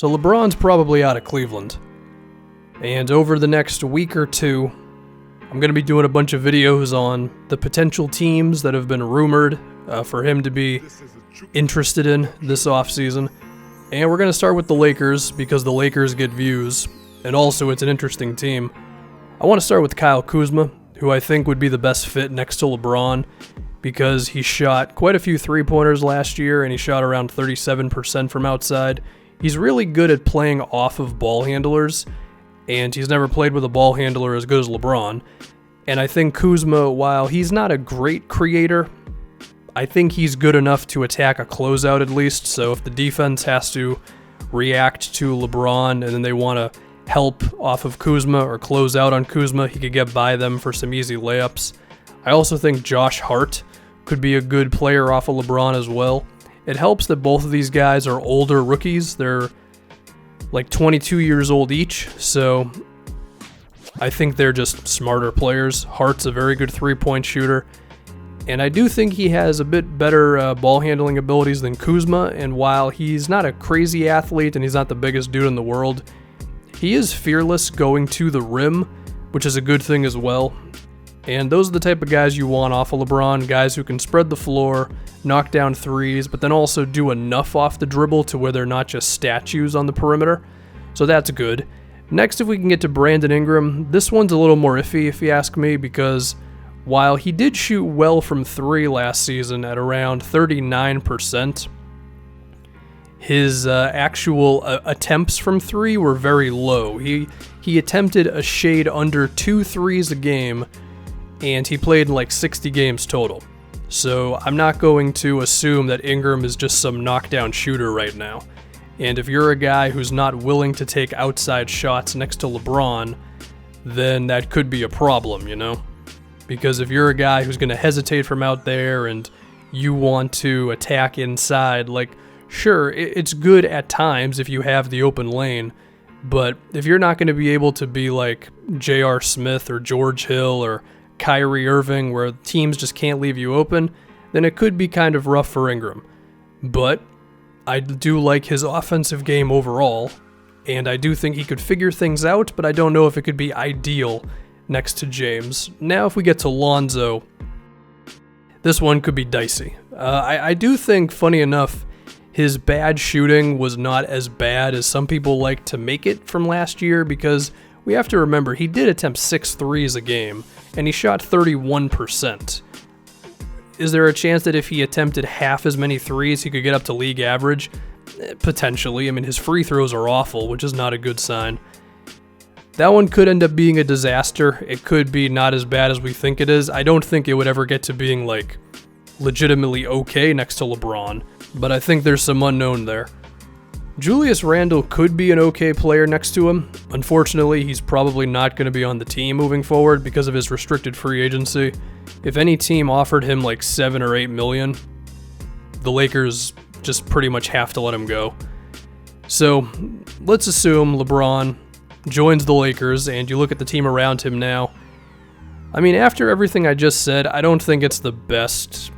So LeBron's probably out of Cleveland. And over the next week or two, I'm going to be doing a bunch of videos on the potential teams that have been rumored for him to be interested in this offseason. And we're going to start with the Lakers because the Lakers get views, and also it's an interesting team. I want to start with Kyle Kuzma, who I think would be the best fit next to LeBron because he shot quite a few three-pointers last year and he shot around 37% from outside. He's really good at playing off of ball handlers, and he's never played with a ball handler as good as LeBron. And I think Kuzma, while he's not a great creator, I think he's good enough to attack a closeout at least. So if the defense has to react to LeBron and then they want to help off of Kuzma or close out on Kuzma, he could get by them for some easy layups. I also think Josh Hart could be a good player off of LeBron as well. It helps that both of these guys are older rookies. They're like 22 years old each, so I think they're just smarter players. Hart's a very good three-point shooter, and I do think he has a bit better ball handling abilities than Kuzma, and while he's not a crazy athlete and he's not the biggest dude in the world, he is fearless going to the rim, which is a good thing as well. And those are the type of guys you want off of LeBron, guys who can spread the floor, knock down threes, but then also do enough off the dribble to where they're not just statues on the perimeter. So that's good. Next, if we can get to Brandon Ingram, this one's a little more iffy if you ask me, because while he did shoot well from three last season at around 39%, his actual attempts from three were very low. He attempted a shade under 2 threes a game, and he played in like 60 games total. So I'm not going to assume that Ingram is just some knockdown shooter right now. And if you're a guy who's not willing to take outside shots next to LeBron, then that could be a problem, you know? Because if you're a guy who's going to hesitate from out there and you want to attack inside, like, sure, it's good at times if you have the open lane, but if you're not going to be able to be like J.R. Smith or George Hill or Kyrie Irving, where teams just can't leave you open, then it could be kind of rough for Ingram. But I do like his offensive game overall, and I do think he could figure things out, but I don't know if it could be ideal next to James. Now, if we get to Lonzo, this one could be dicey. I do think, funny enough, his bad shooting was not as bad as some people like to make it from last year, because we have to remember he did attempt 6 threes a game, and he shot 31%. Is there a chance that if he attempted half as many threes, he could get up to league average? Potentially. I mean, his free throws are awful, which is not a good sign. That one could end up being a disaster. It could be not as bad as we think it is. I don't think it would ever get to being, like, legitimately okay next to LeBron, but I think there's some unknown there. Julius Randle could be an okay player next to him. Unfortunately, he's probably not going to be on the team moving forward because of his restricted free agency. If any team offered him like 7 or 8 million, the Lakers just pretty much have to let him go. So let's assume LeBron joins the Lakers and you look at the team around him now. I mean, after everything I just said, I don't think it's the best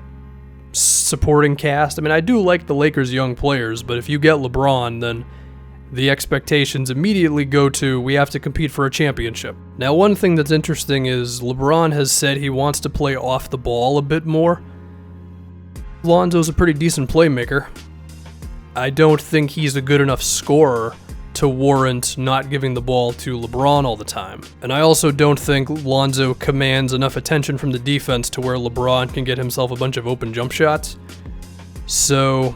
supporting cast. I mean, I do like the Lakers' young players, but if you get LeBron, then the expectations immediately go to, we have to compete for a championship. Now, one thing that's interesting is LeBron has said he wants to play off the ball a bit more. Lonzo's a pretty decent playmaker. I don't think he's a good enough scorer to warrant not giving the ball to LeBron all the time. And I also don't think Lonzo commands enough attention from the defense to where LeBron can get himself a bunch of open jump shots. So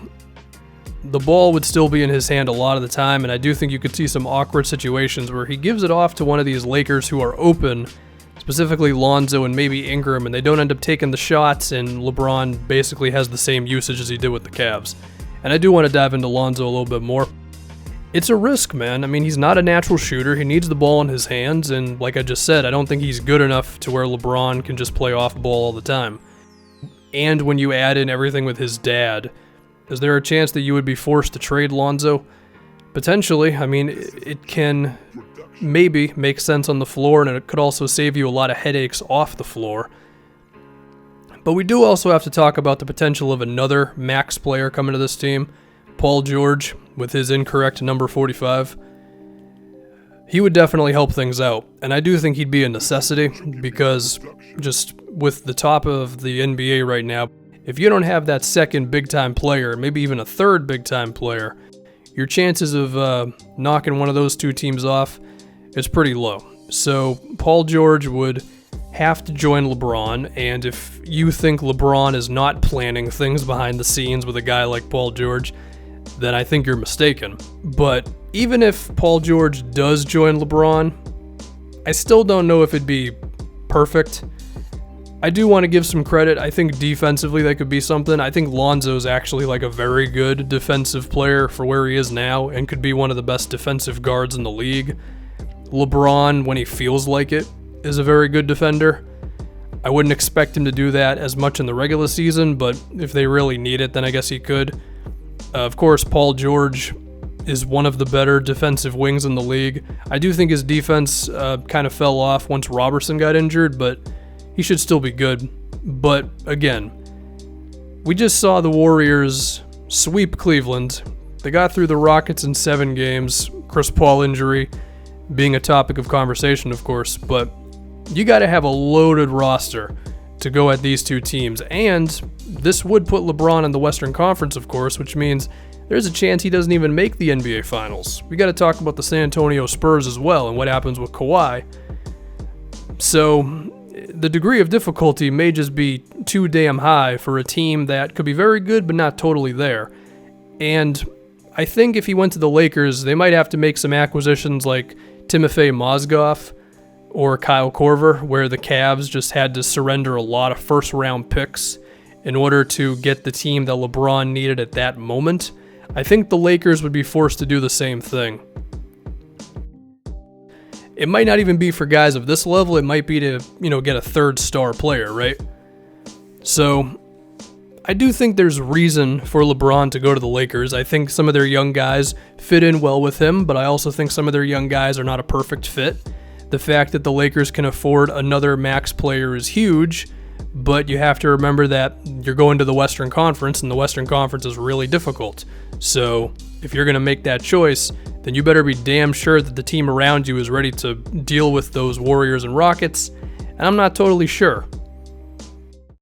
the ball would still be in his hand a lot of the time, and I do think you could see some awkward situations where he gives it off to one of these Lakers who are open, specifically Lonzo and maybe Ingram, and they don't end up taking the shots, and LeBron basically has the same usage as he did with the Cavs. And I do want to dive into Lonzo a little bit more. It's a risk, man. I mean, he's not a natural shooter. He needs the ball in his hands, and like I just said, I don't think he's good enough to where LeBron can just play off ball all the time. And when you add in everything with his dad, is there a chance that you would be forced to trade Lonzo? Potentially. I mean, it can maybe make sense on the floor, and it could also save you a lot of headaches off the floor. But we do also have to talk about the potential of another max player coming to this team. Paul George with his incorrect number 45. He would definitely help things out, and I do think he'd be a necessity because just with the top of the NBA right now, if you don't have that second big-time player, maybe even a third big-time player, your chances of knocking one of those two teams off is pretty low. So Paul George would have to join LeBron, and if you think LeBron is not planning things behind the scenes with a guy like Paul George, then I think you're mistaken. But even if Paul George does join LeBron, I still don't know if it'd be perfect. I do want to give some credit. I think defensively that could be something. I think Lonzo's actually like a very good defensive player for where he is now and could be one of the best defensive guards in the league. LeBron, when he feels like it, is a very good defender. I wouldn't expect him to do that as much in the regular season, but if they really need it, then I guess he could. Of course, Paul George is one of the better defensive wings in the league. I do think his defense kind of fell off once Robertson got injured, but he should still be good. But again, we just saw the Warriors sweep Cleveland. They got through the Rockets in 7 games. Chris Paul injury being a topic of conversation, of course, but you got to have a loaded roster to go at these two teams, and this would put LeBron in the Western Conference, of course, which means there's a chance he doesn't even make the NBA Finals. We got to talk about the San Antonio Spurs as well and what happens with Kawhi. So the degree of difficulty may just be too damn high for a team that could be very good but not totally there. And I think if he went to the Lakers, they might have to make some acquisitions like Timofey Mozgov or Kyle Korver, where the Cavs just had to surrender a lot of first-round picks in order to get the team that LeBron needed at that moment. I think the Lakers would be forced to do the same thing. It might not even be for guys of this level. It might be to, get a third-star player, right? So I do think there's reason for LeBron to go to the Lakers. I think some of their young guys fit in well with him, but I also think some of their young guys are not a perfect fit. The fact that the Lakers can afford another max player is huge, but you have to remember that you're going to the Western Conference, and the Western Conference is really difficult. So if you're going to make that choice, then you better be damn sure that the team around you is ready to deal with those Warriors and Rockets, and I'm not totally sure.